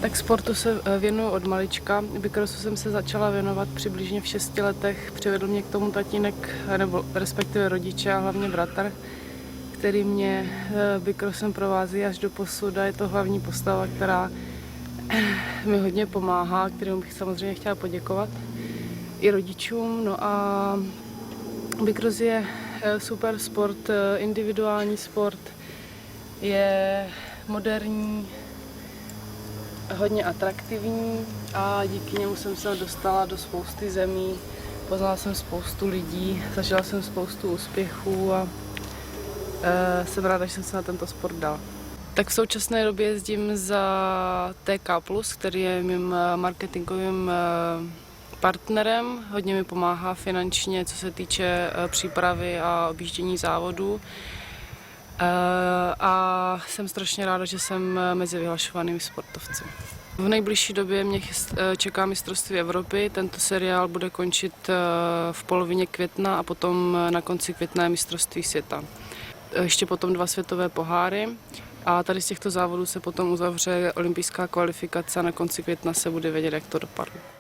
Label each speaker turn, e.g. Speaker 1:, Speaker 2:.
Speaker 1: Tak sportu se věnuju od malička. Bikrosu jsem se začala věnovat přibližně v 6 letech. Přivedl mě k tomu tatínek, nebo respektive rodiče a hlavně bratr, který mě bikrosem provází až do posud a je to hlavní postava, která mi hodně pomáhá, kterému bych samozřejmě chtěla poděkovat. I rodičům. No a bikros je super sport, individuální sport, je moderní, hodně atraktivní a díky němu jsem se dostala do spousty zemí, poznala jsem spoustu lidí, zažila jsem spoustu úspěchů a jsem ráda, že jsem se na tento sport dala. Tak v současné době jezdím za TK+, který je mým marketingovým partnerem, hodně mi pomáhá finančně, co se týče přípravy a objíždění závodů. A jsem strašně ráda, že jsem mezi vyhlašovanými sportovci. V nejbližší době mě čeká mistrovství Evropy. Tento seriál bude končit v polovině května a potom na konci května je mistrovství světa. Ještě potom 2 světové poháry a tady z těchto závodů se potom uzavře olympijská kvalifikace a na konci května se bude vědět, jak to dopadlo.